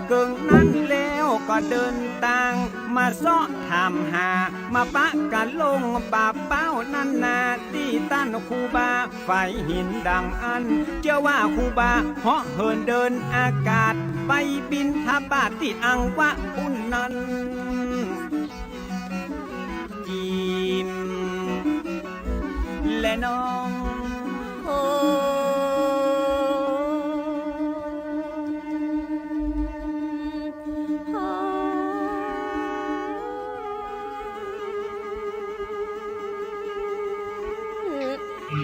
เกิงนั้นแล้วก็เดินทางมาเสาะถามหามาปะกันลงป่าเป้านั่นนาที่ต้านครูบาไฟหินดังอันเจ้าว่าครูบาเหาะเหินเดินอากาศไปบินทบาทที่อังวะอุ่นนั้นกินและน้องโอ้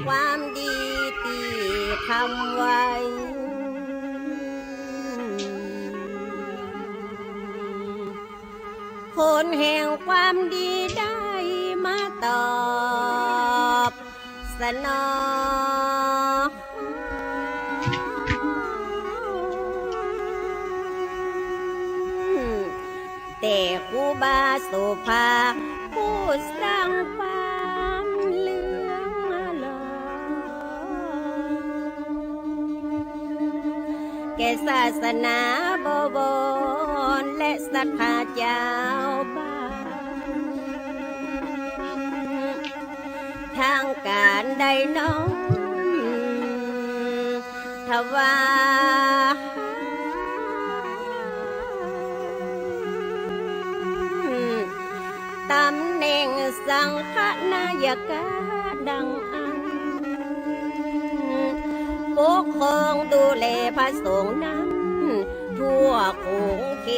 ความดีที่ทำไว้ผลแห่งความดีได้มาตอบสนองแต่ครูบาสุภาผู้สร้างความเหลืองลอยแก่ศาสนาบวรและศรัทธาเจ้าบ้านทางการใดน้องทว่าตำแหน่งสังฆนายกาดังอันปกครองดูแลพระสงฆ์นั้นทั่วโขงเข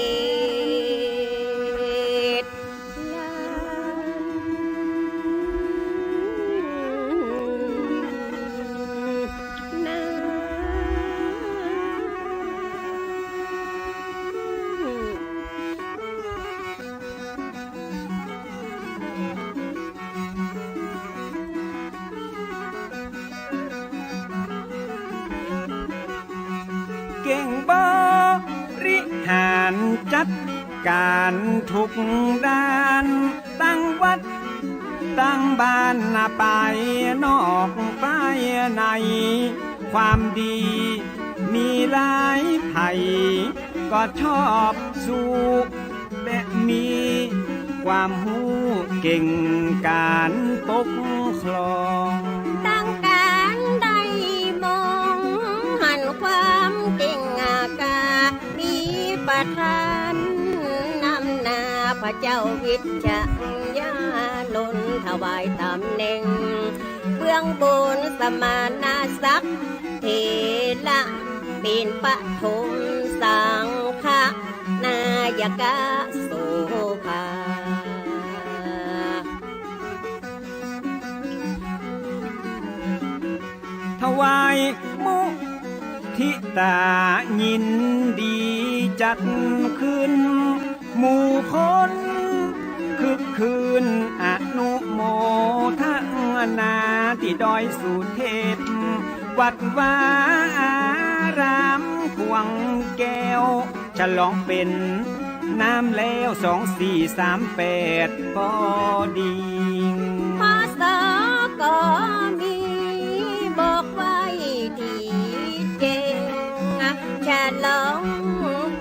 ตเก่งบริหารจัดการทุกด้านตั้งวัดตั้งบ้านไปนอกไปในความดีมีหลายไผ่ก็ชอบสู้และมีความหูเก่งการปกครองตั้งการได้มองหันความเก่งอากามีประทานนำหน้าพระเจ้าวิจญานนท์ถวายตำแหน่งเบื้องบนสมานาศักดิ์เทระเป็นปฐมสังฆนายกาโสภาถวายมุทิตายินดีจัดขึ้นหมู่คนคึกคืนอนุโมทนาที่ดอยสุเทพวัดวาอารามขวงแก้วฉลองเป็นน้ำแล้ว2438พอดีพศก็มีบอกไว้ที่เจงฉลอง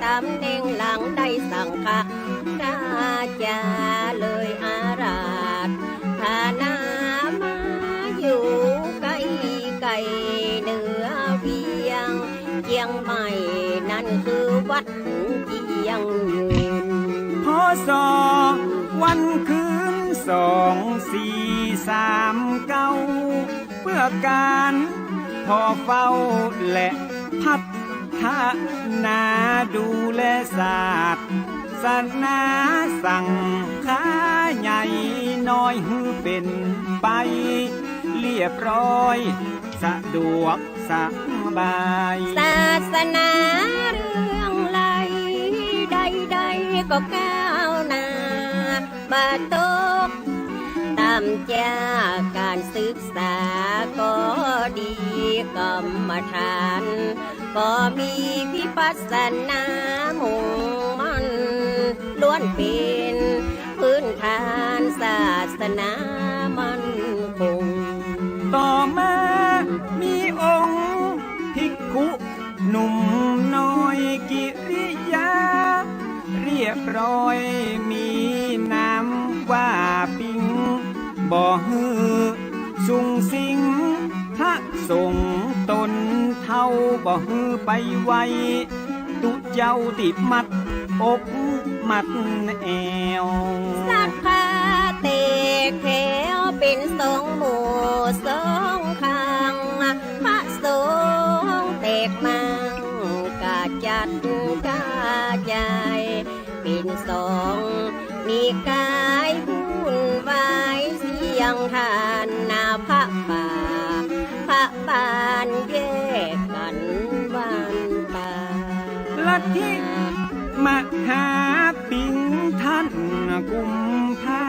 ตำแหน่งหลังได้สั่งค่ะราชาเลยอาราธฐานามาอยู่ไกลไกลเหนือเวียงเชียงใหม่นั่นคือวัดเจียงยืนพศวันคืน2439เพื่อการพอเฝ้าและพัฒนาดูแลศาสตร์ศาสนาสั่งค้าใหญ่น้อยฮือเป็นไปเรียบร้อยสะดวกสบายศาสนาเรื่องไหลใดๆก็ก้าวหน้าบาตกตามจากการศึกษาก็ดีกรรมฐานก็มีพิปัสสนามุ่งมั่นล้วนเป็นพื้นฐานศาสนามั่นคงต่อมามีองค์ภิกขุหนุ่มน้อยกิริยา บร้อยมีน้ำว่าปิงบ่ฮือสุงสิงพระส่งตนเท่าบ่ฮือไปไวตุเจ้าติดมัดอกมัดแอวสัตว์พาเตกแถวเป็นสองหมู่สองข้างพระสงฆ์เตกมังกาจัดกาใหญ่เป็นสองมีกายวุ่นวายเสียงทานนาพระป่าพระบานแยกกันวันตาลัทธิมหาปิงท่านกุมภา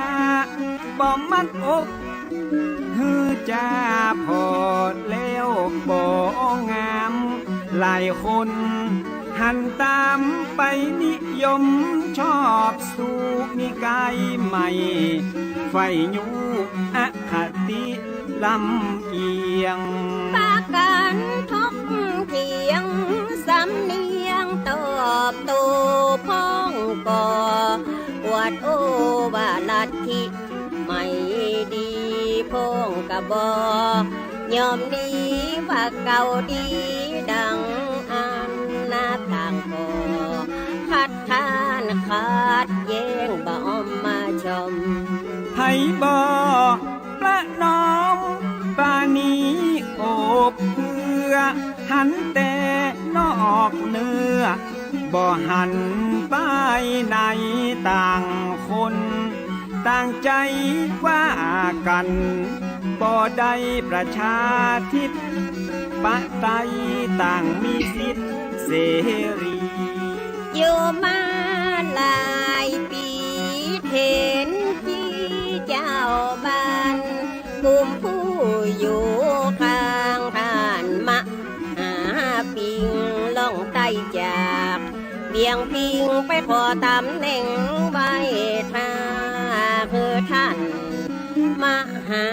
บ่มัดอกฮือจ้าพอแล้วบ่งามหลายคนหันตามไปนิยมชอบสู่นิกายใหม่ไฟยูอคติลำเอียงปากันทกเถียงสำเนียงตอบโตพ้องก่ออวดโอว่าลัทธิไม่ดีพ้องกะบอยอมดีว่าเก่าดีดังอันนาต่างพอคัดค้านขาดแย้งบ่มาชมให้บ่ประนอมปราณีโอบเพื่อหันแต่นอกเนื้อบ่หันไปในต่างคนต่างใจว่ากันบ่ได้ประชาธิปไตยต่างมีสิทธิเสรีอยู่มาหลายปีเห็นที่เจ้าบ้านกลุ่มผู้อยู่ข้างผ่านมาหาปิงล่องไตจากเบี่ยงพิงไปขอตำแหน่งใบท่าคือท่านมหา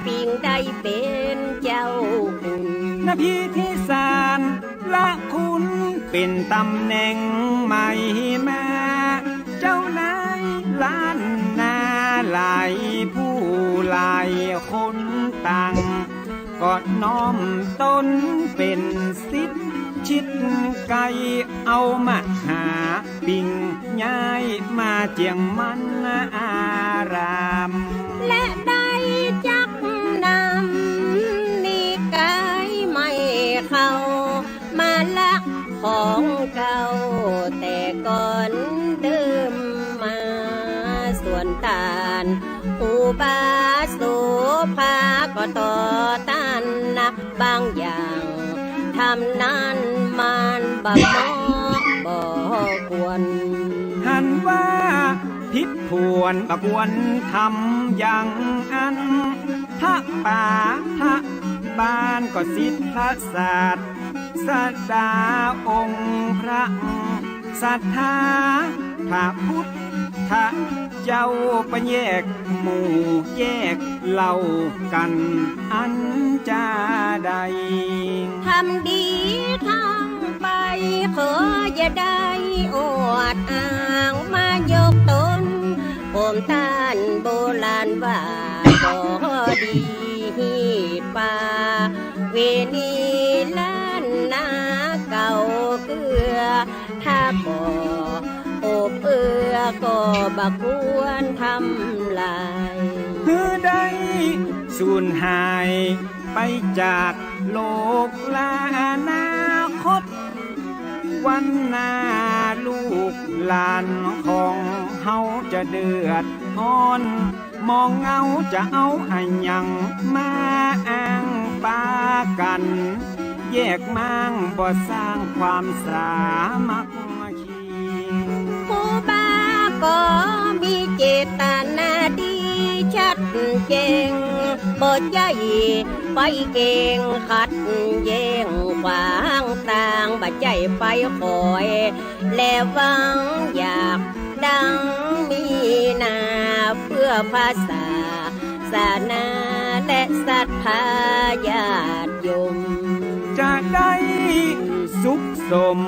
ปิงได้เป็นเจ้าคุณนาพีที่สารละคุณเป็นตำแหน่งใหม่มาเจ้านายล้านนาหลายผู้หลายคนต่างก็น้อมตนเป็นสิทธิชิดไกลเอามาหาปิงย้ายมาเจียงมันอารามและได้จักนำนิกายไม่เข้ามาลักของเก่าแต่ก่อนเดิมมาส่วนตานอุบาโสภาก็ต่อต้านนักบางอย่างทำนั้นมันบ่เหมาะบ่ควรหันว่าผิดพวนบ่ควรทำอย่างอันพระป่าพระบ้านก็สิทธศาสตร์สัตดาองค์พระศรัทธาพระพุทธเจ้าไปแยกหมู่แยกเหล่ากันอันจะได้ทำดีทางไปขออย่าได้อวดอ้างมายกตนผมต้านโบราณว่าก็ดีป่าเวนีล้านนาเก่าเกลือถ้าบ่โอบเอื้อก็บักควรทำลายคือได้สูญหายไปจากโลกลาอนาคตวันหน้าลูกหลานของเฮาจะเดือดร้อนมองเงาจะเอาอันยังมาอ้างปากันแยกมั่งบ่สร้างความสามัคคีผู้บ้าก็มีเจตนาดีชัดเจนบ่ใจไปเก่งขัดแย้งขวางต่างบ่ใจไปคอยและหวังอยากดังมีนาเพื่อภาษาศาสนาและศรัทธาญาติโยมจะได้สุข สม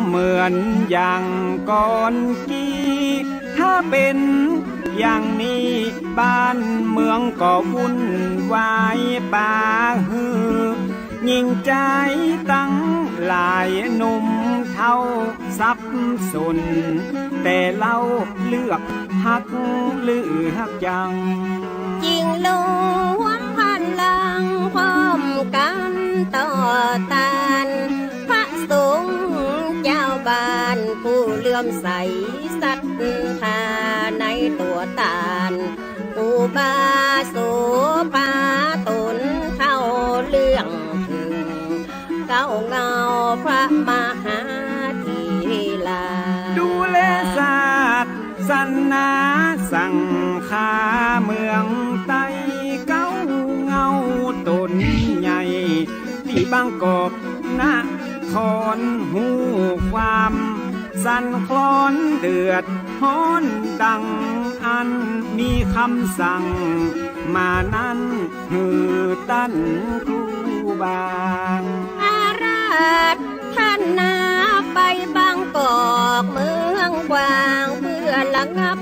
เหมือนอย่างก่อนกี้ถ้าเป็นอย่างนี้บ้านเมืองก็วุ่นวายป่าฮือยิ่งใจตั้งหลายหนุ่มเท่าสับสนแต่เราเลือกหักเลือกยัง จริงรวมพลังพร้อมกันต่อต้านพระสงฆ์เจ้าบ้านผู้เลื่อมใสศรัทธาในตัวตานอุบาโสภาตนเท่าเรื่องถึงเก้าเงาพระมหาธีลาดูแลศาสตร์ศาสนาสังฆาเมืองไต้เก้าเงาตนใหญ่ที่บางกอกนะคอนหูความสั่นคลอนเดือดฮ้อนดังอันมีคำสั่งมานั้นหือตั้นครูบางอาราธนาไปบางกอกเมืองกว้างเพื่อระงับ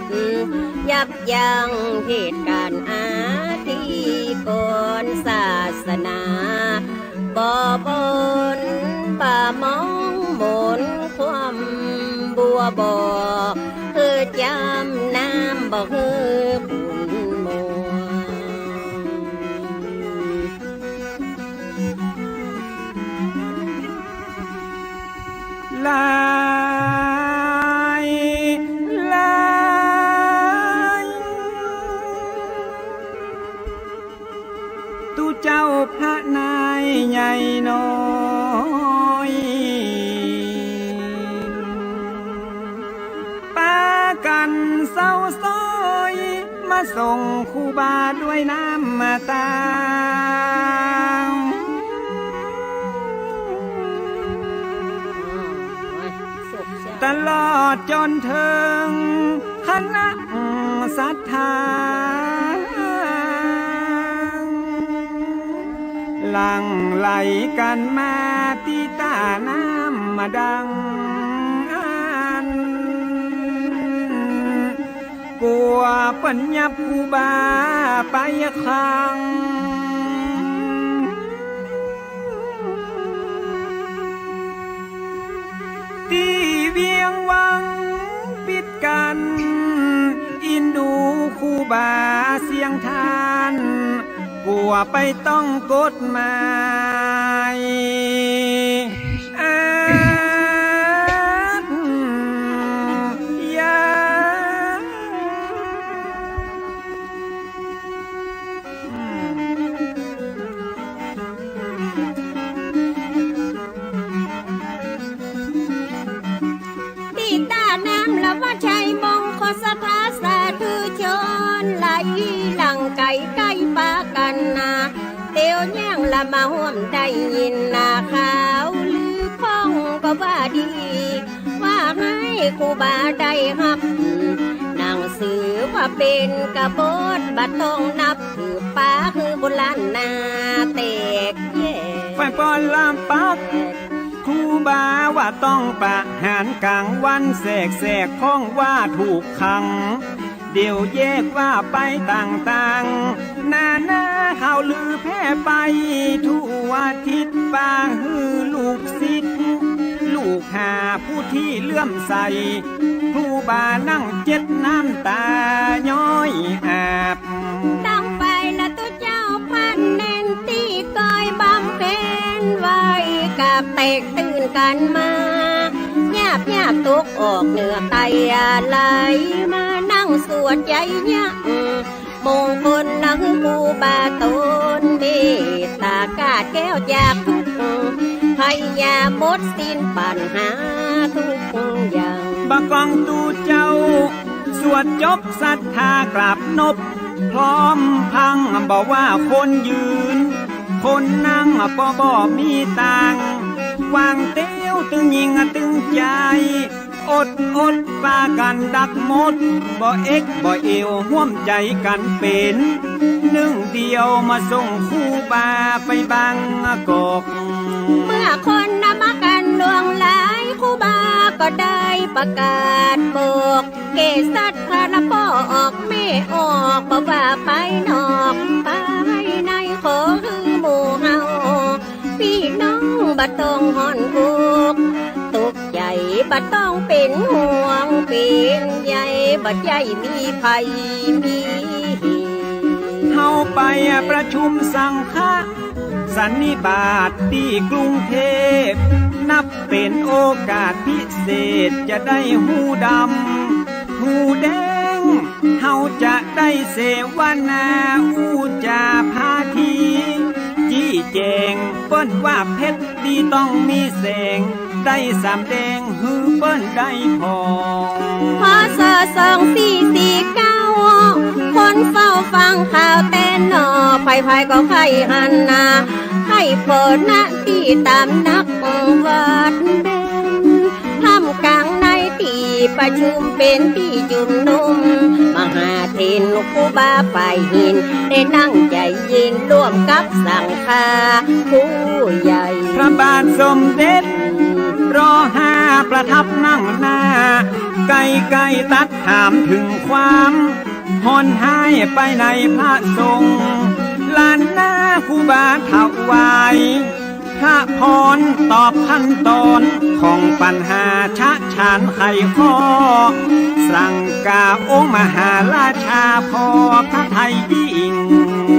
ยับยั้งเหตุการณ์อาธิกรศาสนาบ่บนป่ามองมนความบัวบ่อคือจำน้ำบ่คือปุ่นมัวลายลายตูเจ้าพระนายใหญ่น้อยปากันเศร้าซ้อยมาส่งครูบาด้วยน้ำมาตาตลอดจนถึงคณะศรัทธาหลั่งไหลกันมาที่ตาน้ำมาดังอันกลัวปัญญาภูบาไปครั้งที่เวียงวังปิดกันอินดูคูบาเสียงทานกลัวไปต้องกฎหมายว่าชัยมงคลสถาสาธุชนไหลหลังไก่ไก่ปากันนาเตียวแย่งละมาห่วมได้ยินนาขาวลือพ้องก็ว่าดีว่าให้ครูบาได้ฮับหนังสือว่าเป็นกระบฏบัดต้องนับถือป้าคือโบราณนาเตกแย่ไฟปอนลามปักครูบาว่าต้องประหารกลางวันแสกพ้องว่าถูกขังเดี๋ยวแยกว่าไปต่างๆนาข่าวลือแพร่ไปทั่วทิศปางฮือลูกศิษย์ลูกหาผู้ที่เลื่อมใสครูบานั่งเจ็ดน้ำตาย้อยอาบตั้งไปละตัวเจ้าพันแน่นตีก้อยบำเพ็ญไว้กับเตกตื่นกันมาหยาบตกออกเหนือไตไหลมานั่งสวดใจยักมงคลนังบูบาตนเมตตากาแก้วจากทุกพยามดสิ้นปัญหาทุกอย่างบักกองตูเจ้าสวดจบศรัทธากราบนบพร้อมพังบอกว่าคนยืนคนนั่งบ่มีตังวางเตี้ยวตึงยิงตึงใจอดปากันดักหมดบ่เอ็กบ่เอวห่วมใจกันเป็นหนึ่งเดียวมาส่งคู่บาไปบางกอกเมื่อคนนำมากันดวงลา ครูบาก็ได้ประกาศบอกเกษัตริย์พาละพ่อออกแม่ออกบ่ว่าไปนอกไปในขอคือหมู่เฮาพี่น้องบ่ต้องห่อนอกตกใจบ่ต้องเป็นห่วงเป็นใยบ่ใจมีภัยมีเฮาไปประชุมสังฆะสันนิบาตที่กรุงเทพนับเป็นโอกาสพิเศษจะได้หูดำหูแดงเฮาจะได้เสวนาอูจาพาทีจี้แจงเปิ้นว่าเพชรดีต้องมีแสงได้สำแดงฮือเปิ้นได้พอพศ2449คนเฝ้าฟังข่าวแต่นอไผก็ไผหันนาให้โปรดณที่ตามนักวัดเด่นทำกลางในที่ประชุมเป็นที่จุมนุมมหาเทรนครูบาฝ่ายหินได้นั่งใจเย็นร่วมกับสังฆาผู้ใหญ่พระบาทสมเด็จร.5ประทับนั่งหน้าไกลๆตัดถามถึงความหอนหายไปในพระทรงฆ์ลานหน้าครูบาถวายพระพรตอบขั้นตอนของปัญหาชะฉานไขข้อสั่งกาองค์มหาราชาพอพระไทยยิ่ง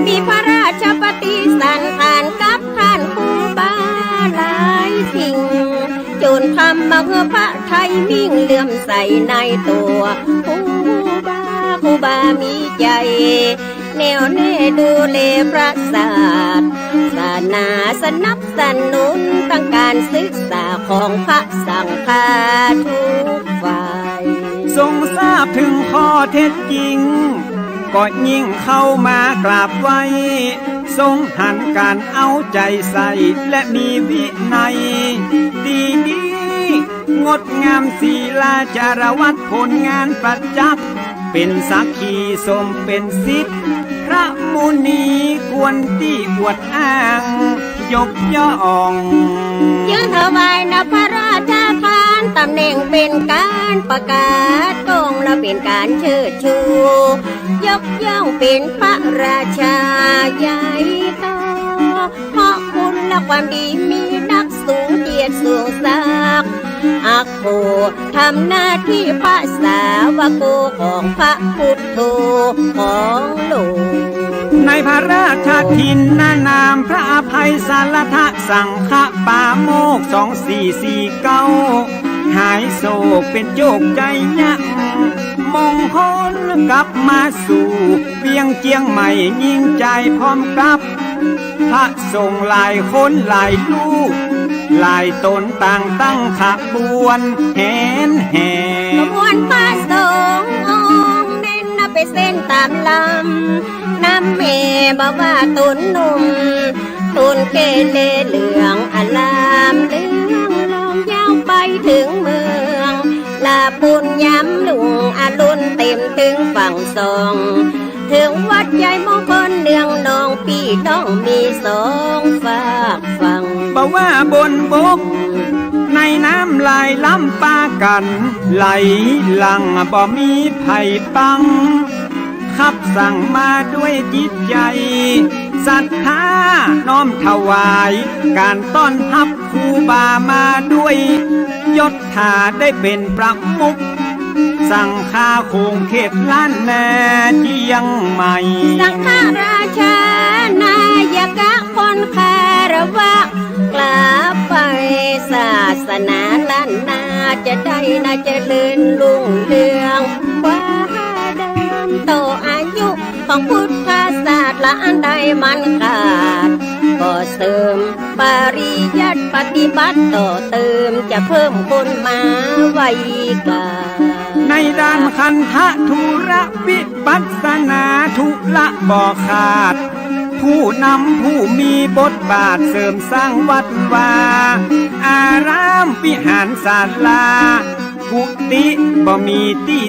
มีพระราชปฏิสันทานกับท่านครูบาหลายสิ่งจนทำมาเพื่อพระไทยมิ่งเลื่อมใสในตัวครูบามีใจแนวแน่ดูแลพระศาสนาสนับสนุนตั้งการศึกษาของพระสังฆาทุกฝ่ายทรงทราบถึงข้อเท็จจริงก็ยิ่งเข้ามากราบไหว้ทรงหันการเอาใจใส่และมีวินัยดีงดงามศีลาจารวัดผลงานประจักษ์เป็นสักขีสมเป็นสิทธิ์พระมุนีควรที่อวดอ้างยกย่องยืนถวายนพระราชทานตำแหน่งเป็นการประกาศตรงและเป็นการเชิดชูยกย่องเป็นพระราชาใหญ่โตเพราะคุณและความดีมีนักสูงเกียรติสูงศักดิ์อักโคทำหน้าที่พระสาวกของพระพุทโธของหลวงในพระราชทินนามพระอภัยสารทะสังฆปาโมก2449หายโศกเป็นโจกใจยักมงคลกลับมาสู่เวียงเจียงใหม่ยิ่งใจพร้อมกับพระสงฆ์หลายคนหลายลูกหลายตนต่างตั้งขบวนแห่ขบวนพระสงฆ์องค์เน้นไปเส้นตามลำน้ำเมบอกว่าตุนหนุ่มตุนเกเลเหลืองอลามเลืองลองยาวไปถึงเมืองลาปุญย้ำลุงอรุณเต็มถึงฝั่งสองถึงวัดใหญ่มงคลเนืองนองพี่น้องมีสองฝากฝั่งบอกว่าบนบกในน้ำไหลล้ำปากันไหลหลังบ่มีไผ่ปังขับสั่งมาด้วยจิตใจศรัทธาน้อมถวายการต้อนรับครูบามาด้วยยศถาได้เป็นประมุขสังฆาคงเขตล้านนาเจียงใหม่สังฆราชานายกะคนคารวะกลับไปศาสนาล้านนาจะได้น่าเจริญรุ่งเรืองกว่าเดิมโตอายุของพุทธศาสตร์ละอันใดมันขาดก็เสริมปริยัติปฏิบัติต่อเติมจะเพิ่มคนมาไว้กาในด้านคันธะธุระวิปัสสนาทุละบ่ขาดผู้นำผู้มีบทบาทเสริมสร้างวัดวาอารามวิหารศาลากุฏิบ่มีติ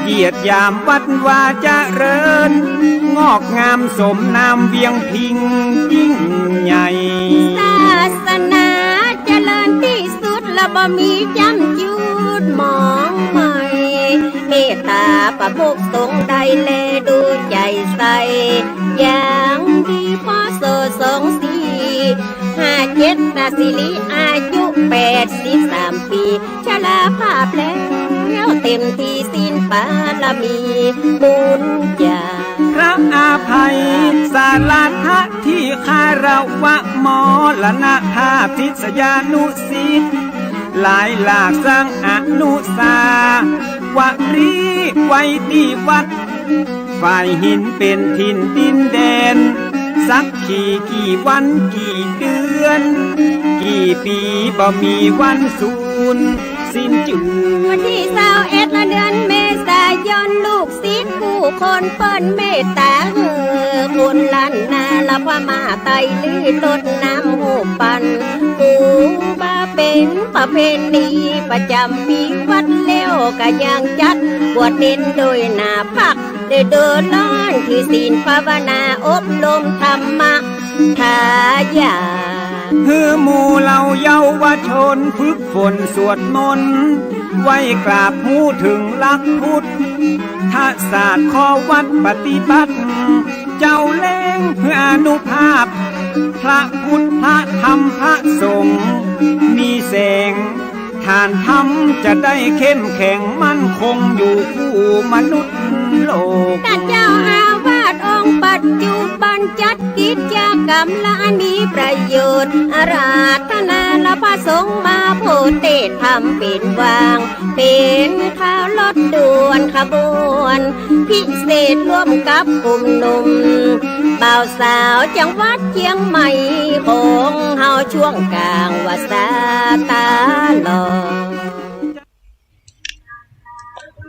เหยียดยามวัดวาเจริญงอกงามสมนามเวียงพิงยิ่งใหญ่ศาสนาเจริญที่สุดละ บ่มีจำจุดมองใหม่เมตตาประมุขทรงใดแลดูใจใสอย่างดีพอโซ2457นาสิริอายุ83 ปีชราภาพแล้วเต็มที่สิ้นปารมีบุญญาพระอาภัยสาราทะที่คารวะมรณภาพทิศยานุสิทธิ์หลายหลากสร้างอนุสาวรีย์ไว้ที่วัดฝ่ายหินเป็นถิ่นดินแดนสักกี่วันกี่เดือนกี่ปีบ่มีวันสูญสิ้นจืดวันที่21เดือนเมษายนลูกศิษย์ผู้คนเปิ้นเมตตาบุญล้านนาละพมาไตลือลดน้ำหูปันหูบาเป็นประเพณีประจำปีวัดเลี้ยวก็ยังจัดบวชเน้นโดยหน้าพักโดยเดินล้อนที่ศีลภาวนาอบรมธรรมะทายาคือหมู่เหล่าเยาวชนฝึกฝนสวดมนต์ไว้กราบหูถึงหลักพุทธศาสตร์ข้อวัดปฏิบัติเจ้าเล่งเพื่ออนุภาพพระพุทธพระธรรมพระสงฆ์มีแสงทานธรรมจะได้เข้มแข็งมั่นคงอยู่คู่มนุษย์โลกท่านเจ้าอาวาสองค์ปัจจุบันจัดกิจกรรมละมีประโยชน์อาราธนาละพระสงฆ์มาโพเทศทำเป็นวางเป็นข่าวรถด่วนขบวนพิเศษร่วมกับกลุ่มหนุ่มบ่าวสาวจังหวัดเชียงใหม่ของเฮาช่วงกลางวาสาตาลอ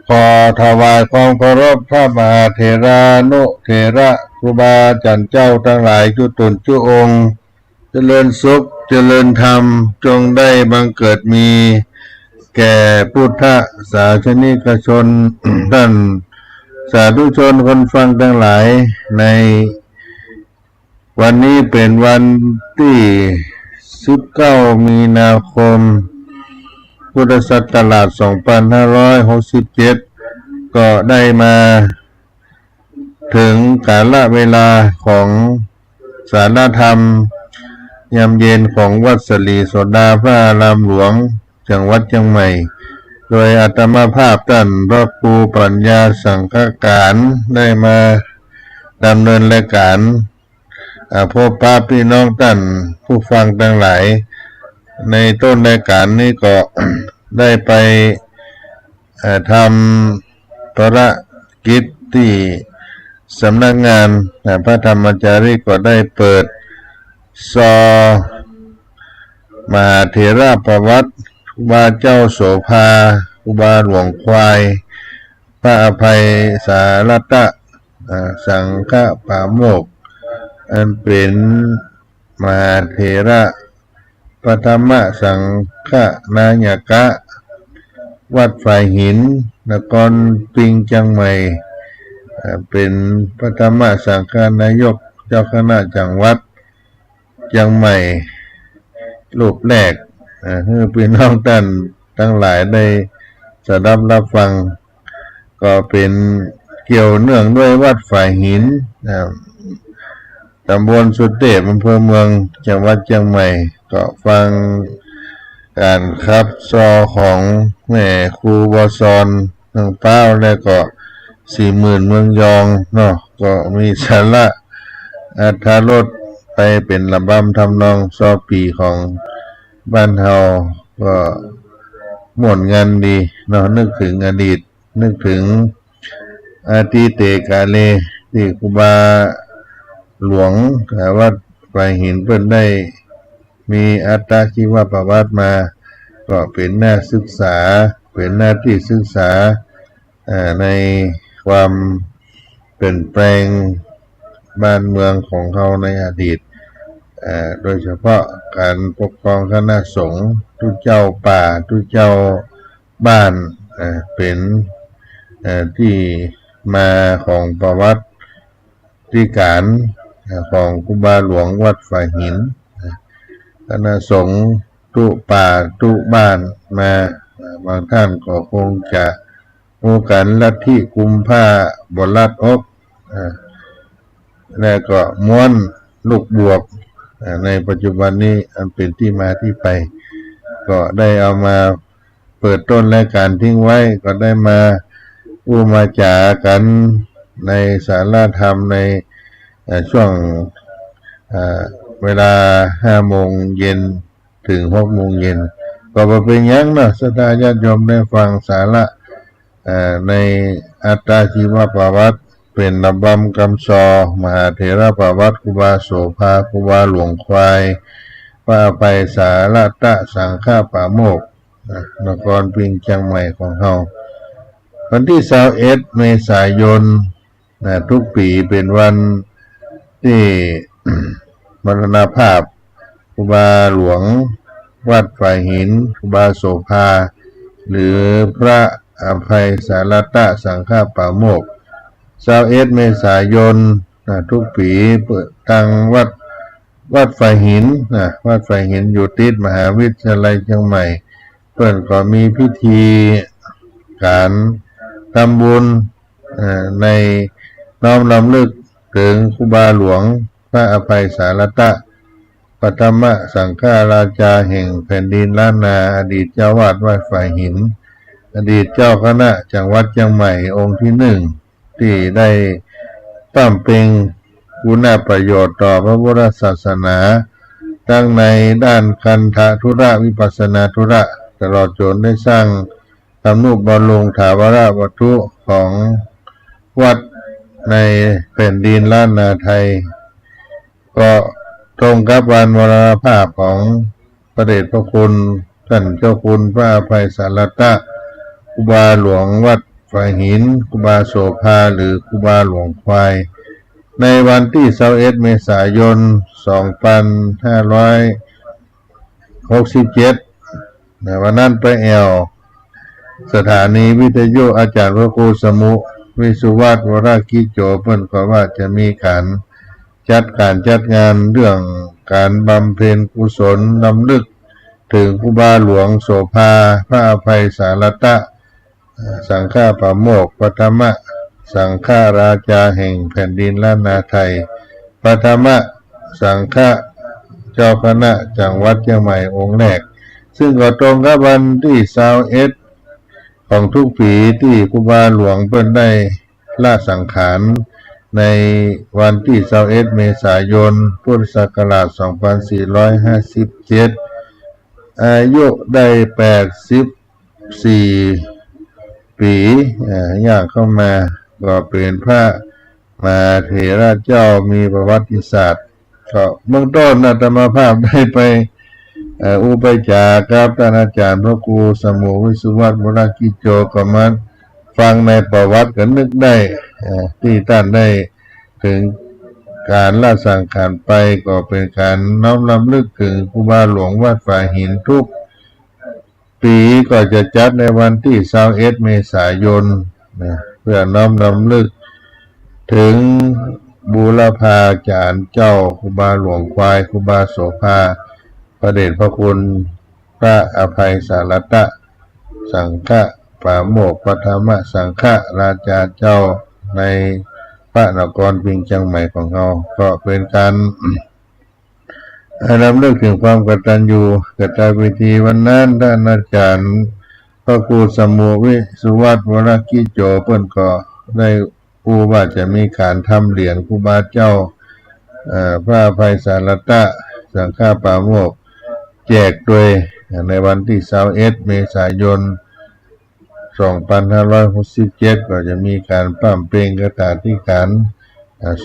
ขอถวายความเคารพพระมหาเถรานุเถระครูบาอาจารย์เจ้าทั้งหลายทุกตนทุกองค์เจริญสุขเจริญธรรมจงได้บังเกิดมีแก่พุทธศาสนิกชน ท่านสาธุชนคนฟังทั้งหลายในวันนี้เป็นวันที่19มีนาคมพุทธศักราช2567ก็ได้มาถึงกาลเวลาของสารธรรมยามเย็นของวัดสลีโสดาพระอารามหลวงจังหวัดเชียงใหม่โดยอาตมาภาพท่านพระครูปัญญาสังฆการได้มาดำเนินรายการพบปะพี่น้องท่านผู้ฟังทั้งหลายในต้นรายการนี้ก็ ได้ไปทำภารกิจที่สำนักงานพระธรรมจารีก็ได้เปิดซอมหาเถระประวัติครูบาเจ้าโสภาครูบาหลวงควายพระอภัยสารตะสังฆปาโมกข์อันเป็นมหาเถระปฐมสังฆนายกะวัดฝ่ายหินนครปิงเชียงใหม่เป็นปฐมสังฆนายกเจ้าคณะจังหวัดเชียงใหม่รูปแรกให้พี่น้องท่านทั้งหลายได้สดับรับฟังก็เป็นเกี่ยวเนื่องด้วยวัดฝ่ายหินตำบลสุเทพอำเภอเมืองจังหวัดเชียงใหม่ก็ฟังการคับซอของแม่ครูบสอนทางเป้าแล้วก็40,000เมืองยองเนาะก็มีสาระอรรถรสไปเป็นระบำทำนองซอปีของบ้านเฮาก็ม่วนงานดีเนาะนึกถึงอดีตนึกถึงอาทิเตกาเลที่ครูบาหลวงวัดฝ่ายหินเพิ่นได้มีอัตชีวประวัติมาก็เป็นหน้าศึกษาเป็นหน้าที่ศึกษาในความเปลี่ยนแปลงบ้านเมืองของเขาในอดีตโดยเฉพาะการปกครองคณะสงฆ์ทุกเจ้าป่าทุกเจ้าบ้านเป็นที่มาของประวัติที่การของครูบาหลวงวัดฝ่ายหินคณะสงฆ์ ตุป่าตุบ้านมาบางท่านก็คงจะรู้กันลัทธิกุมผ้าบรัดอกแล้วก็ม้วนลูกบวบในปัจจุบันนี้อันเป็นที่มาที่ไปก็ได้เอามาเปิดต้นรายการทิ้งไว้ก็ได้มาอู้มาจากันในศาลาธรรมในช่วงเวลา5 โมงเย็นถึง6 โมงเย็นก็บ่เป็นหยังเนาะศรัทธาญาติโยมได้ฟังสาระในอัตตาชีวประวัติเป็นระบำกำซอมหาเถรประวัติครูบาโสภาครูบาหลวงควายว่าไปสาระตะสังฆาปาโมกนครพิงเชียงใหม่ของเฮาวันที่21 เมษายนทุกปีเป็นวันที่มรณภาพครูบาหลวงวัดฝ่ายหินครูบาโสภาหรือพระอภัยสารตะสังฆปาโมกข์21 เมษายนทุกปีเปิดทางวัดฝ่ายหินวัดฝ่ายหินอยู่ติดมหาวิทยาลัยเชียงใหม่เพิ่นก็มีพิธีการทำบุญในน้อมรำลึกถึงครูบาหลวงพระอภัยสารตะปฐมสังฆราชาแห่งแผ่นดินล้านนาอดีตเจ้าวาดวัดฝ่ายหินอดีตเจ้าคณะจังหวัดเชียงใหม่องค์ที่1ที่ได้ปั้มเป็งคุณประโยชน์ต่อพระพุทธศาสนาทั้งในด้านคันธธุระวิปัสสนาธุระตลอดจนได้สร้างทำนุบำรุงถาวรวัตถุของวัดในแผ่นดินล้านนาไทยก็ตรงกับวันมรณภาพของพระเดชพระคุณท่านเจ้าคุณพระอภัยสารตะครูบาหลวงวัดฝ่ายหินครูบาโสภาหรือครูบาหลวงควายในวันที่21 เมษายน 2567ในวันนั้นไปแอวสถานีวิทยุอาจารย์พระครูสมุวิสุวัฒน์วรกิจโจเพิ่นก็ว่าจะมีการจัดงานเรื่องการบำเพ็ญกุศลรำลึกถึงครูบาหลวงโสภาพระอภัยสารตะสังฆปาโมกข์ปฐมสังฆราชาแห่งแผ่นดินล้านนาไทยปฐมสังฆเจ้าคณะจังหวัดเชียงใหม่องค์แรกซึ่งก็ตรงกับวันที่21ของทุกปีที่ครูบาหลวงเพิ่นได้ละสังขารในวันที่21 เมษายน พุทธศักราช 2457อายุได้84 ปีย่างเข้ามาก็เป็นพระมหาเถระเจ้ามีประวัติศาสตร์ก็เบื้องต้นอาตมาภาพได้ไปอุปจาครับท่านอาจารย์พระครูสมุวิสุวัฒน์วรกิจโจก็มาฟังในประวัติก็นึกได้ที่ท่านได้ถึงการละสังขารไปก็เป็นการน้อมรำลึกถึงครูบาหลวงวัดฝ่ายหินทุกปีก็จะจัดในวันที่21 เมษายนเพื่อน้อมรำลึกถึงบูรพาจารย์เจ้าครูบาหลวงควายครูบาโสภาพระเดชพระคุณพระอภัยสารตะสังฆปาโมกข์ปฐมสังฆราชาเจ้าในพระนครพิงเชียงใหม่ของเราก็เป็นการรำลึกถึงความกตัญญูกตเวทีวันนั้นท่านอาจารย์พระครูสมุวิสุวัฒน์วรกิจโจเพิ่นก็ได้พูดว่าจะมีการทำเหรียญครูบาเจ้าพระอภัยสารตะสังฆปาโมกข์แจกโดยในวันที่21 เมษายน 2567ก็จะมีการปั้มเปลงกฐาธิการ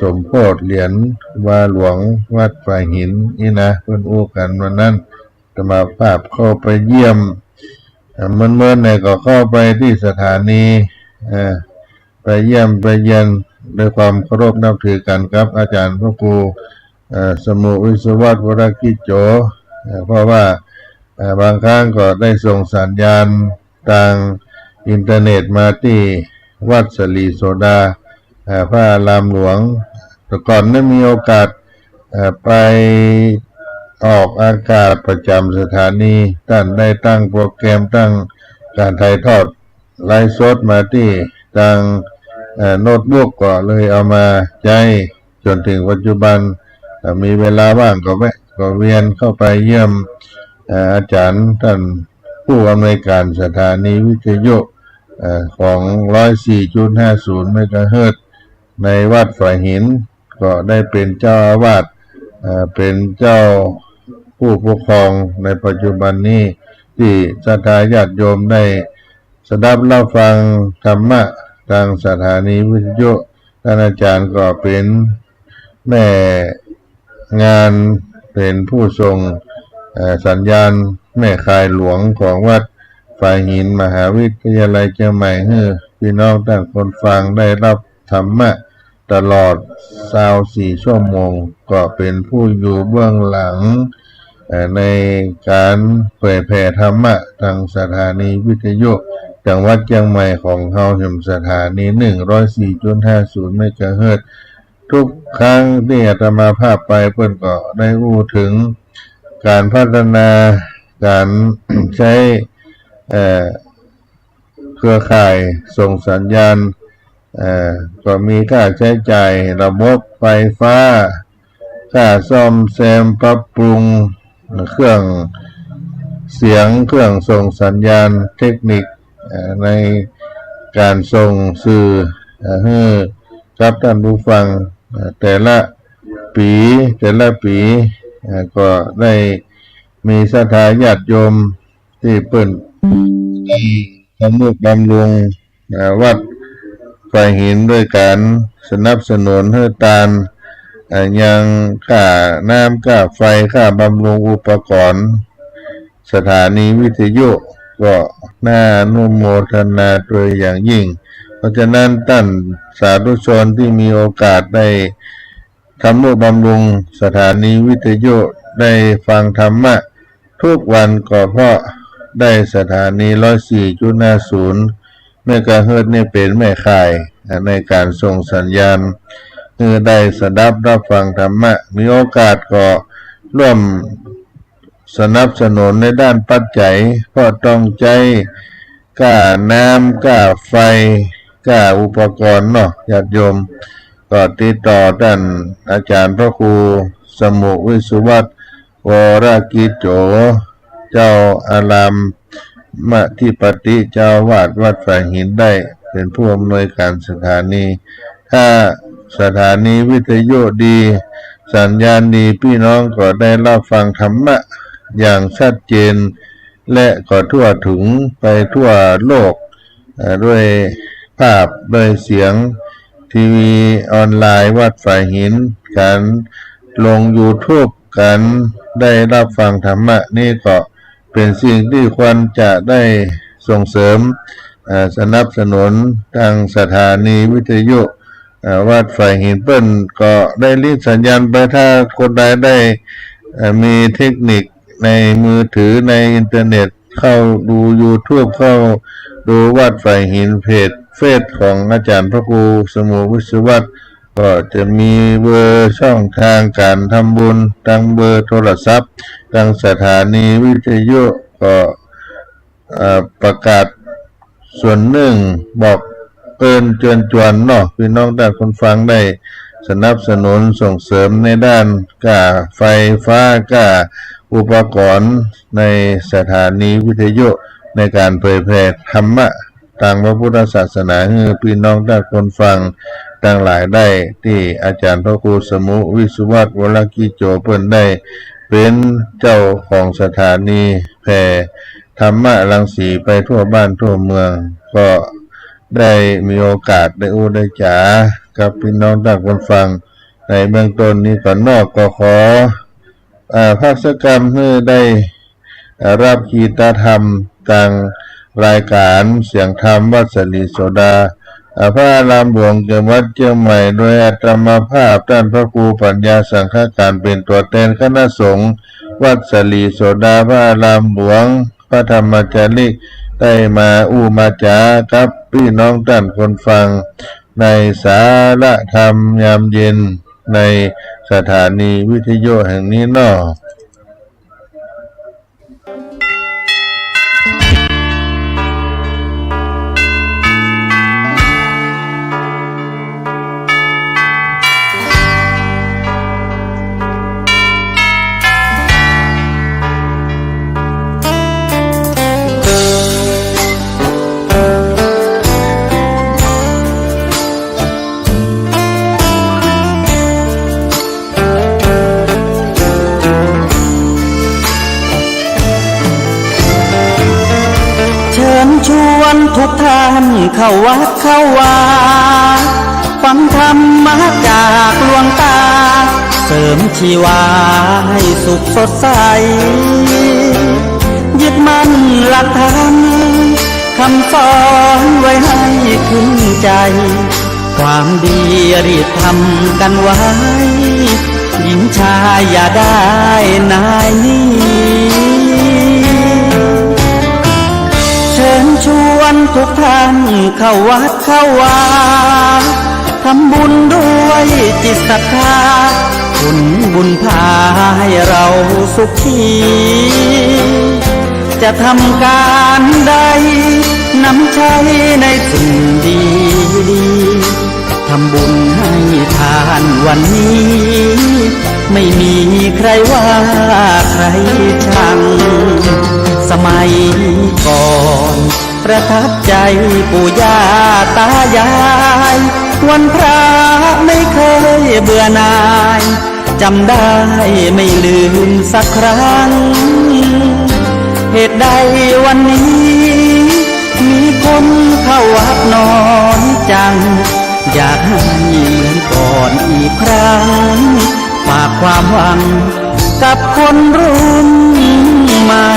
สมโภชเหรียญวาหลวงวัดฝ่ายหินนี่นะเพิ่นอู้กันวันนั้นจะมาภาพเข้าไปเยี่ยมเมื่อเนี่ยก็เข้าไปที่สถานีไปเยี่ยมไปเยียนด้วยความเคารพนับถือกันครับอาจารย์พระครูสมุวิสุวัฒน์วรกิจโจเพราะว่าบางครั้งก็ได้ส่งสัญญาณทางอินเทอร์เน็ตมาที่วัดสลีโสดาพระอารามหลวงแต่ก่อนได้มีโอกาสไป ออกอากาศประจำสถานีท่านได้ตั้งโปรแกรมตั้งการถ่ายทอดไลฟ์สดมาที่ทางโน้ตบุ๊กก็เลยเอามาใช้จนถึงปัจจุบันมีเวลาว่างก็เวียนเข้าไปเยี่ยมอาจารย์ท่านผู้อำนวยการสถานีวิทยุของ 104.50 เมกะเฮิรตซ์ในวัดฝายหินก็ได้เป็นเจ้าอาวาสเป็นเจ้าผู้ปกครองในปัจจุบันนี้ที่ศรัทธาญาติโยมได้สดับรับฟังธรรมะทางสถานีวิทยุท่านอาจารย์ก็เป็นแม่งานเป็นผู้ทรงสัญญาณแม่คายหลวงของวัดฝายหินมหาวิทยาลัยเชียงใหม่ให้พี่น้องท่านคนฟังได้รับธรรมะตลอด24 ชั่วโมงก็เป็นผู้อยู่เบื้องหลังในการเผยแผ่ธรรมะทางสถานีวิทยุจังหวัดเชียงใหม่ของเฮาแห่งสถานี 104.50 เมกะเฮิรตซ์ทุกครั้งที่อาตมาภาพไปเพิ่นก็ได้พูดถึงการพัฒนาการใช้เครือข่ายส่งสัญญาณก็มีค่าใช้จ่ายระบบไฟฟ้าค่าซ่อมแซมปรับปรุงเครื่องเสียงเครื่องส่งสัญญาณเทคนิคในการส่งสื่อให้กับท่านผู้ฟังแต่ละปีก็ได้มีศรัทธาญาติโยมที่เปิ้นได้ทำนุบำรุงวัดฝายหินด้วยการสนับสนุนให้ตานยังค่าน้ำค่าไฟค่าบำรุงอุปกรณ์สถานีวิทยุก็น่าอนุโมทนาโดยอย่างยิ่งเพราะฉะนั้นท่านสาธุชนที่มีโอกาสได้ทำนุบำรุงสถานีวิทยุได้ฟังธรรมะทุกวันก็เพราะได้สถานี 104.50 เมกะเฮิรตซ์นี่เป็นแม่ข่ายในการส่งสัญญาณคือได้สดับรับฟังธรรมะมีโอกาสก็ร่วมสนับสนุนในด้านปัจจัยเพราะต้องใจค่าน้ำค่าไฟค่าอุปกรณ์เนาะญาติโยมก็ติดต่อท่านอาจารย์พระครูสมุวิสุวัฒน์วรกิจโจเจ้าอารามมธิปติเจ้าวาดวัดฝายหินได้เป็นผู้อำนวยการสถานีถ้าสถานีวิทยุดีสัญญาณดีพี่น้องก็ได้รับฟังธรรมะอย่างชัดเจนและก็ทั่วถึงไปทั่วโลกด้วยภาพด้วยเสียงทีวีออนไลน์วัดฝายหินการลง YouTube การได้รับฟังธรรมะนี่ก็เป็นสิ่งที่ควรจะได้ส่งเสริมสนับสนุนทางสถานีวิทยุวัดฝายหินเปิ้นก็ได้รีดสัญญาณไปถ้าคนใดได้มีเทคนิคในมือถือในอินเทอร์เน็ตเข้าดู YouTube เข้าดูวัดฝายหินเพจเฟซของอาจารย์พระครูสมุวิสุวัฒน์ก็จะมีเบอร์ช่องทางการทำบุญทางเบอร์โทรศัพท์ทางสถานีวิทยุก็ประกาศส่วนหนึ่งบอกเอินเชิญชวนเนาะพี่น้องท่านคนฟังได้สนับสนุนส่งเสริมในด้านค่าไฟฟ้าค่าอุปกรณ์ในสถานีวิทยุในการเผยแพร่ธรรมะทางพระพุทธศาสนาให้พี่น้องท่านคนฟังทั้งหลายได้ที่อาจารย์พระครูสมุวิสุวัฒน์วรกิจโจเพิ่นได้เป็นเจ้าของสถานีแผ่ธรรมะรังสีไปทั่วบ้านทั่วเมืองก็ได้มีโอกาสได้อู้ได้จ๋ากับพี่น้องท่านคนฟังในเบื้องต้นนี้ก่อนนอกก็ขอภาคกรรมให้ได้รับกีตธรรมทางรายการเสียงธรรมวัดสลีโสดาพระอารามหลวงจังหวัดเชียงใหม่โดยอาตมาภาพท่านพระครูปัญญาสังฆการเป็นตัวแทนคณะสงฆ์วัดสลีโสดาพระอารามหลวงพระธรรมจาริกได้มาอู้มาจากับพี่น้องท่านคนฟังในสาระธรรมยามเย็นในสถานีวิทยุแห่งนี้เนาะ ท่านเข้าวัดเข้าวาฟังธรรมะจากหลวงตาเสริมชีวาให้สุขสดใสยึดมั่นหลักธรรมคำสอนไว้ให้ขึ้นใจความดีรีบทำกันไว้หญิงชายอย่าได้นายนี้เชิญชวนทุกท่านเข้าวัดเข้าวาทำบุญด้วยจิตศรัทธาบุญพาให้เราสุขีจะทำการใดนำใช้ในสิ่งดีทำบุญให้ทานวันนี้ไม่มีใครว่าใครชังสมัยก่อนประทับใจปู่ย่าตายายวันพระไม่เคยเบื่อหน่ายจำได้ไม่ลืมสักครั้งเหตุใดวันนี้มีคนเข้าวัดน้อยจังอยากให้เหมือนก่อนอีกครั้งฝากความหวังกับคนรุ่นใหม่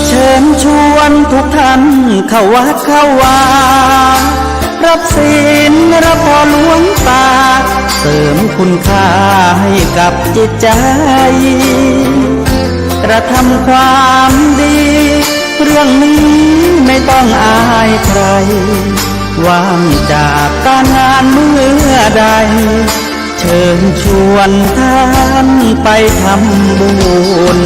เชิญชวนทุกท่านเข้าวัดเข้าวารับศีลรับพรหลวงตาเสริมคุณค่าให้กับจิตใจกระทำความดีเรื่องนี้ไม่ต้องอายใครว่างจากการงานเมื่อใดเชิญชวนท่านไปทำบุญ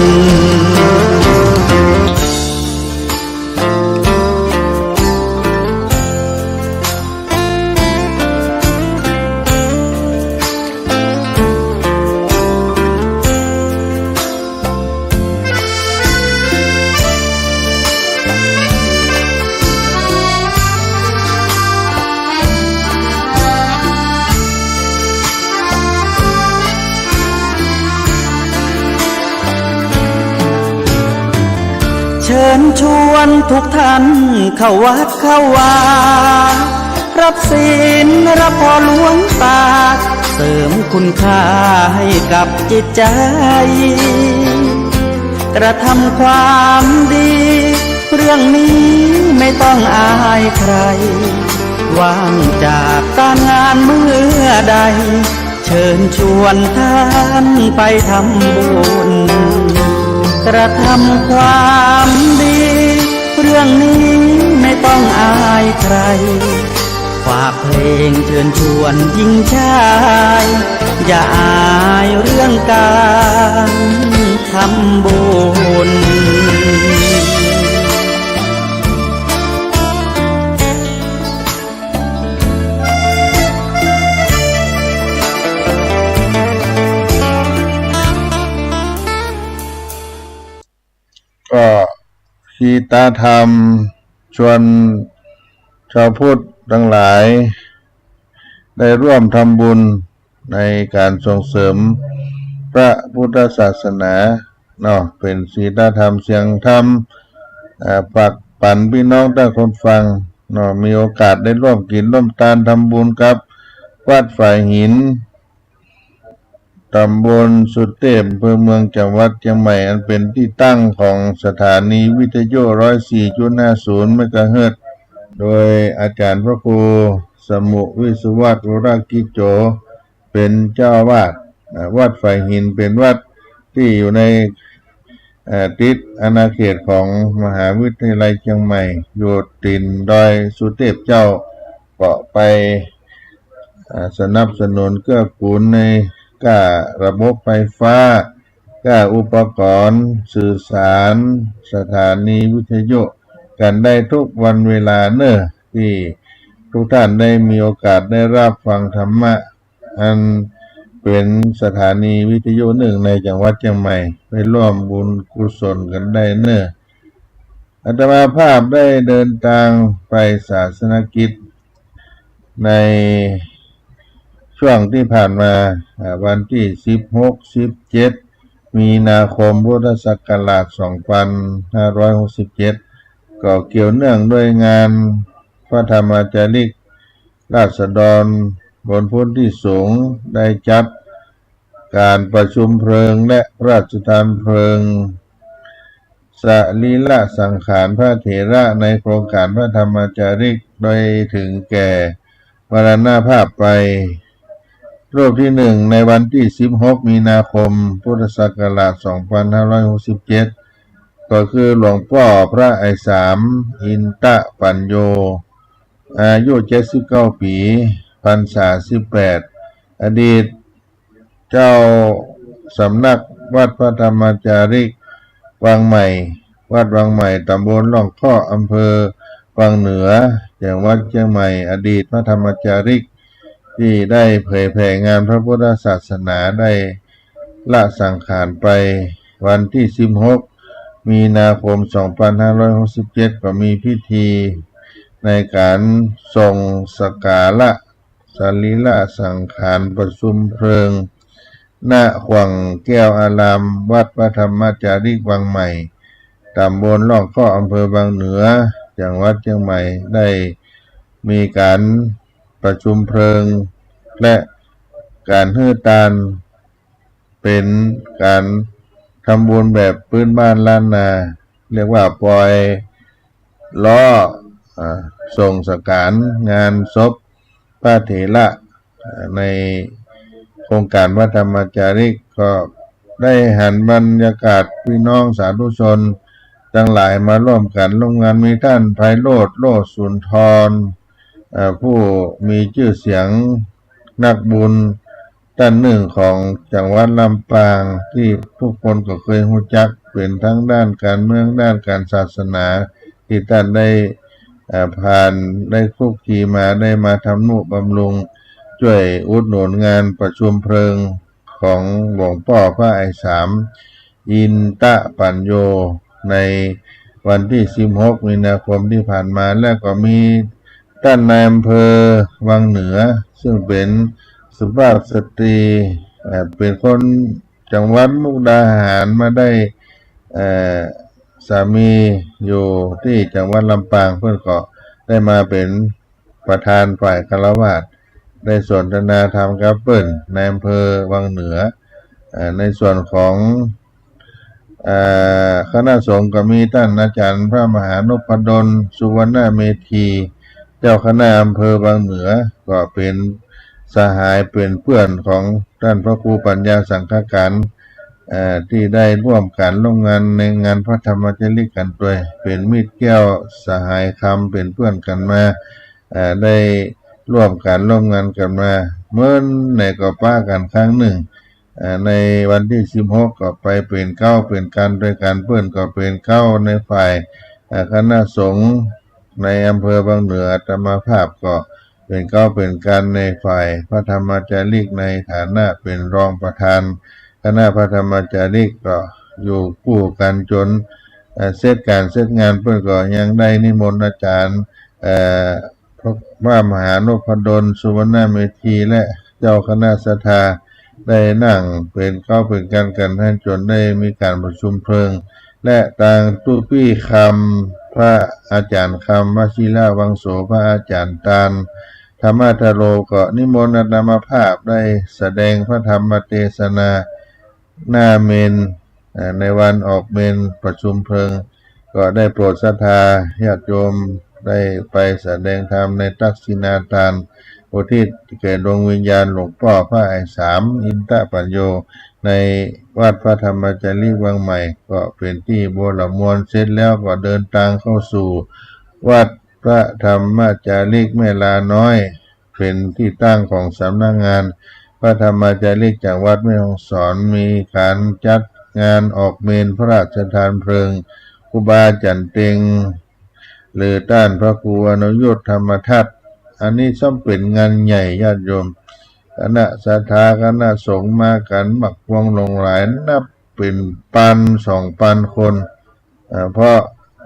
เชิญชวนทุกท่านเข้าวัดเข้าวารับศีลรับพรหลวงตาเสริมคุณค่าให้กับจิตใจกระทำความดีเรื่องนี้ไม่ต้องอายใครว่างจากการงานเมื่อใดเชิญชวนท่านไปทำบุญกระทำความดีเรื่องนี้ไม่ต้องอายใครฝากเพลงเชิญชวนหญิงชายอย่าอายเรื่องการทำบุญก็คีตาธรรมชวนชาวพุทธทั้งหลายได้ร่วมทำบุญในการส่งเสริมพระพุทธศาสนาเนาะเป็นศีลธรรมเสียงธรรมปักปั่นพี่น้องทั้งคนฟังเนาะมีโอกาสได้ร่วมกินร่วมทานทำบุญกับวัดฝ่ายหินตำบลสุเทพอำเภอเมืองจังหวัดเชียงใหม่อันเป็นที่ตั้งของสถานีวิทยุ 104.50 เมกะเฮิรตซ์โดยอาจารย์พระครูสมุวิสุวัฒน์วรกิจโจเป็นเจ้าอาวาสวัดฝ่ายหินเป็นวัดที่อยู่ในติดอาณาเขตของมหาวิทยาลัยเชียงใหม่อยู่ตินดอยสุเทพเจ้าก็ไปสนับสนุนเกื้อกูลในก้าระบบไฟฟ้าก้าอุปกรณ์สื่อสารสถานีวิทยุกันได้ทุกวันเวลาเนอะที่ทุกท่านได้มีโอกาสได้รับฟังธรรมะอันเป็นสถานีวิทยุหนึ่งในจังหวัดเชียงใหม่ไปร่วมบุญกุศลกันได้เนอะอาตมาภาพได้เดินทางไปศาสนกิจในช่วงที่ผ่านมาวันที่16-17 มีนาคมพุทธศักราช 2567 ก็เกี่ยวเนื่องด้วยงานพระธรรมจาริกราษฎรบนพื้นที่สูงได้จัดการประชุมเพลิงและพระราชทานเพลิงสรีระสังขารพระเถระในโครงการพระธรรมจาริกโดยถึงแก่มรณภาพไปรูปที่หนึ่งในวันที่16มีนาคมพุทธศักราช2567ก็คือหลวงพ่อพระไอสามอินตะปัญโยอายุ79ปีพรรษา18อดีตเจ้าสำนักวัดพระธรรมจาริกวังใหม่วัดวังใหม่ตำบลล่องข้ออำเภอวังเหนือจังหวัดเชียงใหม่อดีตพระธรรมจาริกที่ได้เผยแผ่งานพระพุทธศาสนาได้ละสังขารไปวันที่16มีนาคม2567ก็มีพิธีในการทรงสักการะสรีระสังขารประชุมเพลิงณขวังแก้วอารามวัดพระธรรมจาริกวังใหม่ตำบลล่องข้ออำเภอบางเหนือจังหวัดเชียงใหม่ได้มีการประชุมเพลิงและการฮื้อตานเป็นการทำบุญแบบพื้นบ้านล้านนาเรียกว่าปล่อยล้อส่งสักการงานศพพระเถระในโครงการพระธรรมจาริกก็ได้หันบรรยากาศพี่น้องสาธุชนทั้งหลายมาร่วมกันร่วมงานมีท่านไพโรจน์โลสุนทรผู้มีชื่อเสียงนักบุญท่านหนึ่งของจังหวัดลำปางที่ทุกคนก็เคยรู้จักเป็นทั้งด้านการเมืองด้านการศาสนาที่ท่านได้ผ่านได้คุกคีมาได้มาทำนุบำรุงช่วยอุดหนุนงานประชุมเพลิงของหลวงพ่อพระไอสามอินตะปัญโยในวันที่16มีนาคมที่ผ่านมาแล้วก็มีท่านนายอำเภอวังเหนือซึ่งเป็นสุภาพสตรีเป็นคนจังหวัดมุกดาหารมาได้สามีอยู่ที่จังหวัดลำปางเพื่อนก็ได้มาเป็นประธานฝ่ายฆราวาสได้สนทนาธรรมกับเปิ้ลในอำเภอวังเหนือในส่วนของคณะสงฆ์ก็มีท่านอาจารย์พระมหานพดลสุวรรณเมธีเจ้าคณะอำเภอบางเหนือก็เป็นสหายเป็นเพื่อนของท่านพระครูปัญญาสังฆการที่ได้ร่วมกันร่วมงานในงานพระธรรมจาริกกันด้วยเป็นมิตรแก้วสหายคำเป็นเพื่อนกันมาได้ร่วมกันร่วมงานกันมาเมื่อในก็ป้ากันครั้งหนึ่งในวันที่16ก็ไปเป็นเก้าเป็นการโดยการเพื่อนก็เป็นเก้าในฝ่ายคณะสงฆ์ในอำเภอบางเหนืออาตมาภาพก็เป็นเก้าเป็นการในฝ่ายพระธรรมจาริกในฐานะเป็นรองประธานคณะพระธรรมจาริกก็อยู่คู่กันจนเสร็จการเสร็จงานเพื่อนก็ยังได้นิมนต์อาจารย์พระมหานพดลสุวรรณเมธีและเจ้าคณะศรัทธาได้นั่งเป็นเข้าเป็นกันให้จนได้มีการประชุมเพลิงและต่างตู้ปี้คำพระอาจารย์คำวชิราวังโสพระอาจารย์ตาลธรรมทโรก็นิมนต์อาตมาภาพได้แสดงพระธรรมเทศนาหน้าเมนในวันออกเมนประชุมเพลิงก็ได้โปรดศรัทธาญาติโยมได้ไปแสดงธรรมในทักษิณาทานอุทิศแก่ดวงวิญญาณหลวงพ่อพระไอสามอินตะปัญโยในวัดพระธรรมจาริกวังใหม่ก็เป็นที่โบราณมวลเสร็จแล้วก็เดินทางเข้าสู่วัดพระธรรมจาริกแม่ลาน้อยเป็นที่ตั้งของสำนักงานพระธรรมจาริกจากวัดแม่ฮ่องสอนมีการจัดงานออกเมนพระราชทานเพลิงครูบาจันเต็งหรือด้านพระครูอนุยุทธธรรมทัศน์อันนี้ซ่อมเป็นงานใหญ่ญาติโยมคณะศรัทธาคณะสงฆ์มากันหมักพวงลงหลายนับเป็น1,000-2,000 คนเพราะ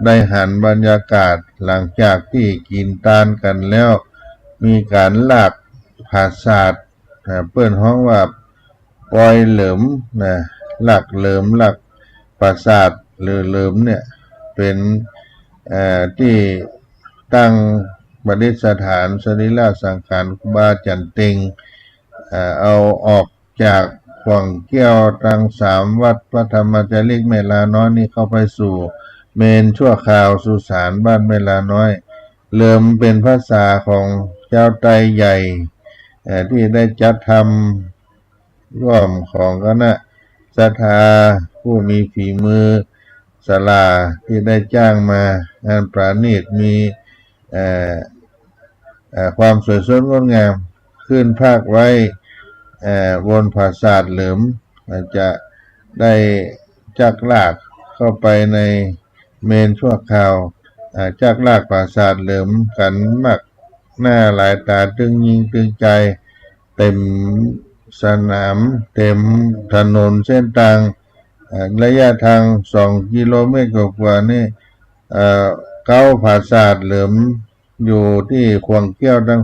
ได้หันบรรยากาศหลังจากที่กินทานกันแล้วมีการลากผาศาสตร์เปิ้นห้องว่าปอยเหลิมหลักเหลิมหลักปราสาทหรือเหลิมเนี่ยเป็น ที่ตั้งประดิษฐานสรีระสังขารครูบาจันเต็งเอาออกจากขวางแก้วทั้ง3วัดพระธรรมจาริกเมลาน้อยนี่เข้าไปสู่เมนชั่วคราวสุสานบ้านเมลาน้อยเริ่มเป็นภาษาของเจ้าไตรใหญ่ที่ได้จัดทำร่วมของคณะศรัทธาผู้มีฝีมือศาลาที่ได้จ้างมางานประณีตมีความสวยสดงดงามขึ้นภาคไว้บนปราสาทเหลิมจะได้จักลากเข้าไปในเมนชั่วคราวจักลากปราสาทเหลิมกันมากหน้าหลายตาตึงยิงตึงใจเต็มสนามเต็มถนนเส้นทางระยะทาง2 กิโลเมตรกว่านี่เก้าปราสาทเหลิมอยู่ที่ขวงแก้วทั้ง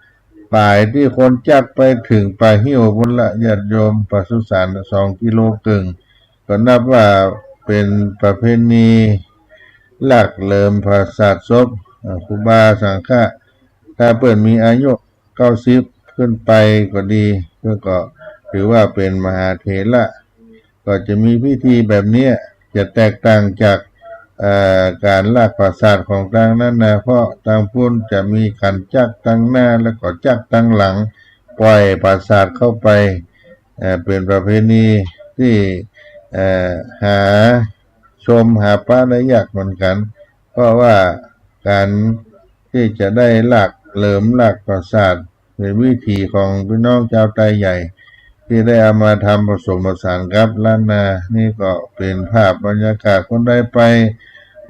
3ป่ายที่คนจักไปถึงป่าหิ้วบนละญาติโยมปสุสาน2 กิโลครึ่งก็นับว่าเป็นประเพณีหลักเหลิมปราสาทศพครูบาสังฆะถ้าเปิดมีอายุ90ขึ้นไปก็ดีเพื่อก็ถือว่าเป็นมหาเถระก็จะมีพิธีแบบนี้จะแตกต่างจากการลากปราสาทของทางนั้นนะเพราะทางพุทธจะมีขันจักตั้งหน้าแล้วก็จักตั้งหลังปล่อยปราสาทเข้าไปเป็นประเพณีที่หาชมหาป้าได้ยากเหมือนกันเพราะว่าการที่จะได้ลากเหลิมลากปราสาทเป็นวิธีของพี่น้องชาวไทยใหญ่ที่ได้เอามาทำผสมผสานกับล้านนานี่ก็เป็นภาพบรรยากาศคนได้ไป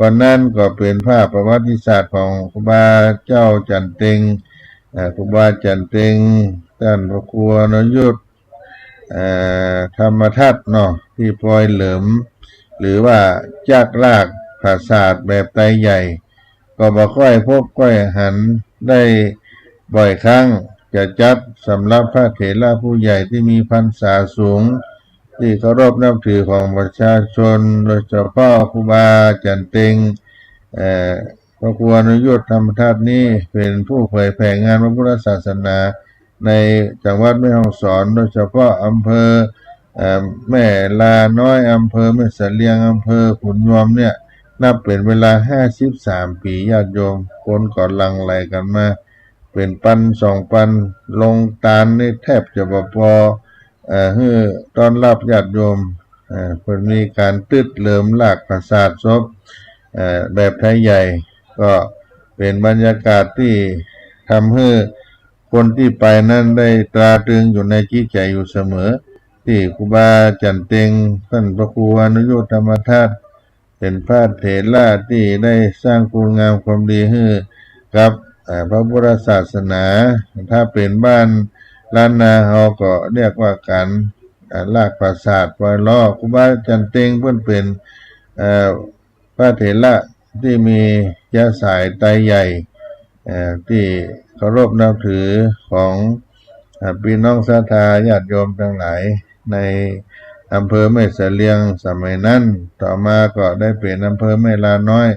วันนั้นก็เป็นภาพประวัติศาสตร์ของครูบาเจ้าจันเต็งครูบาจันเต็งท่านพระครูอนยุตธรรมทัศน์เนาะที่ปล่อยเหลิมหรือว่าจักรากปราสาทแบบไตใหญ่ก็บ่ค่อยพบค่อยหันได้บ่อยครั้งจะจัดสำหรับพระเถระผู้ใหญ่ที่มีพรรษาสูงที่เคารพนับถือของประชาชนโดยเฉพาะครูบาจันเต็งพระครูอนุยุตธรรมทัศน์นี้เป็นผู้เผยแผ่งานพระพุทธศาสนาในจังหวัดแม่ฮ่องสอนโดยเฉพาะอำเภอแม่ลาน้อยอำเภอแม่เสลียงอำเภอขุนยวมเนี่ยนับเป็นเวลา53 ปีญาติโยมคนก่อนหลั่งไหลกันมาเป็น1,000-2,000ปันลงตาลนี่แทบจะบ่พอให้ต้อนรับญาติโยมเพิ่นมีการตึดเหลิมลากปราสาทศพแบบไทยใหญ่ก็เป็นบรรยากาศที่ทำให้คนที่ไปนั้นได้ตราตรึงอยู่ในจิตใจอยู่เสมอที่ครูบาจันเต็งท่านพระครูอนุยุตธรรมทัศน์เป็นพระเถระที่ได้สร้างคุณงามความดีให้กับพระพุทธศาสนาถ้าเป็นบ้านล้านนาเฮาก็เรียกว่าการลากปราสาทปล่อยล้อครูบาจันเต็งเพิ่นเป็นพระเถระที่มีเชื้อสายไตใหญ่ที่เคารพนับถือของพี่น้องศรัทธาญาติโยมทั้งหลายในอำเภอแม่เสลียงสมัยนั้นต่อมาก็ได้เป็นอำเภอแม่ลาน้อย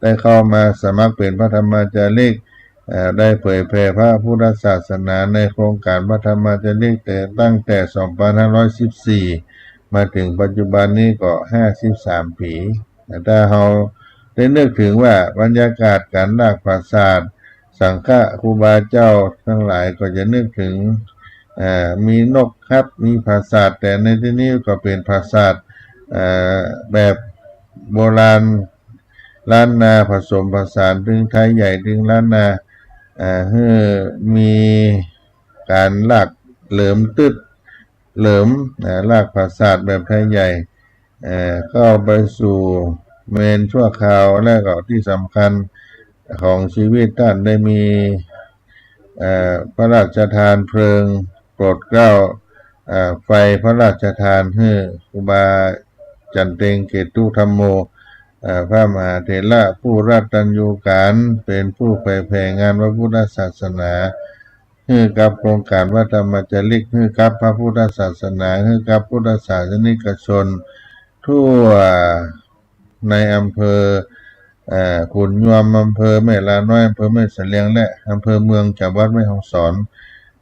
ได้เข้ามาสมัครเป็นพระธรรมจาริกได้เผยแผ่พระพุทธศาสนาในโครงการพระธรรมจาริกแต่ตั้งแต่2514มาถึงปัจจุบันนี้ก็53 ปีถ้าเราได้นึกถึงว่าบรรยากาศการลากปราสาทสังฆะครูบาเจ้าทั้งหลายก็จะนึกถึงมีนกครับมีปราสาทแต่ในที่นี้ก็เป็นปราสาทแบบโบราณล้านนาผสมผสานถึงไทยใหญ่ถึงล้านนาให้มีการลากเหลิมตึดเหลิมลากปราสาทแบบไทยใหญ่เข้าไปสู่เมนชั่วคราวและก็ที่สำคัญของชีวิตท่านได้มีพระราชทานเพลิงโปรดเกล้าไฟพระราชทานให้ครูบาจันเต็งเกตุธรรมโมพระมหาเถระผู้รัตตัญญูกาลเป็นผู้เผยแผ่งานพระพุทธศาสนาให้กับโครงการพระธรรมจาริกให้กับพระพุทธศาสนาให้กับพุทธศาสนิกชนทั่วในอำเภอ ขุนยวมอำเภอแม่ลาน้อยอำเภอแม่เสลียงและอำเภอเมืองจังหวัดแม่ฮ่องสอน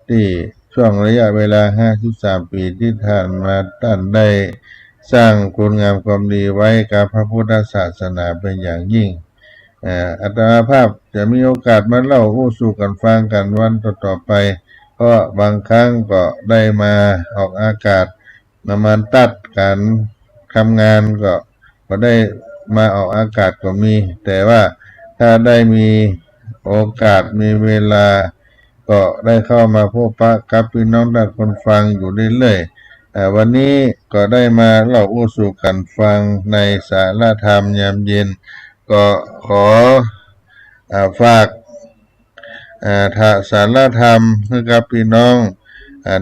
ที่ช่วงระยะเวลา53 ปีที่ผ่านมาท่านได้สร้างคุณงามความดีไว้กับพระพุทธศาสนาเป็นอย่างยิ่งอาตมาภาพจะมีโอกาสมาเล่าสู่กันฟังกันวันต่อไปเพราะบางครั้งก็ได้มาออกอากาศมาตัดการทำงานก็ได้มาออกอากาศก็มี แต่ว่าถ้าได้มีโอกาสมีเวลาก็ได้เข้ามาพบปะกับพี่น้องท่านคนฟังอยู่เรื่อยๆวันนี้ก็ได้มาเล่าสู่กันฟังในสาระธรรมยามเย็นก็ขอฝากสาระธรรมให้กับพี่น้อง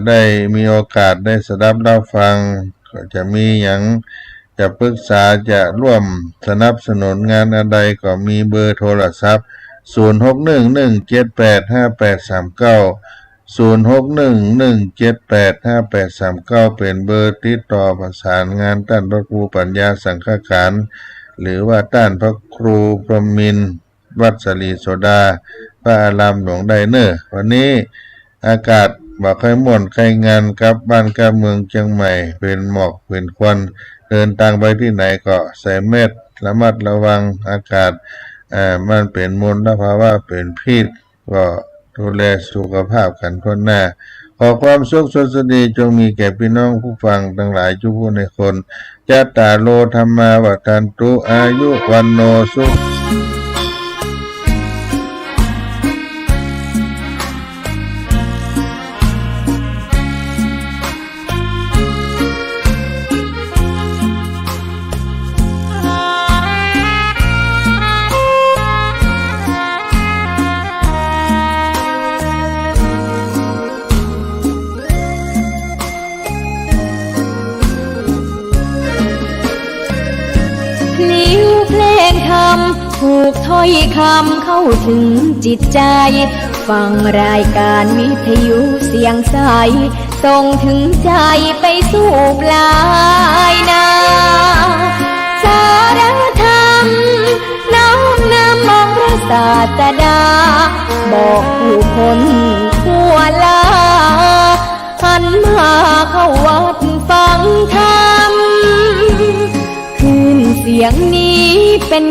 ได้มีโอกาสได้สดับรับฟังก็จะมีอย่างจะปรึกษาจะร่วมสนับสนุนงานอะไรก็มีเบอร์โทรศัพท์0611785839 0611785839เป็นเบอร์ติดต่อประสานงานต้านพระครูปัญญาสังฆการหรือว่าต้านพระครูพรหมินทร์วัดสลีโสดาพระอารามหลวงไดเนอร์วันนี้อากาศบ่ค่อยม่วนใครงานกับบ้านกับเมืองเชียงใหม่เป็นหมอกเป็นควันเดินทางไปที่ไหนก็ใส่แมสระมัดระวังอากาศมันเป็นมลภาวะเป็นพิษก็ดูแลสุขภาพกันทั่วหน้าขอความสุขสวัสดีจงมีแก่พี่น้องผู้ฟังทั้งหลายทุกผู้ในคนจัตตาโลธรรมาวัฏันตุอายุวันโนสุขถูกถ้อยคำเข้าถึงจิตใจฟังรายการวิทยุเสียงใสส่งถึงใจไปสู่ปลายนาสารธรรมน้อมนำมองพระศาสดาบอกผู้คนทั่วลาหันมาเข้าวัดฟังธรรมคืนเสียงนี้เป็น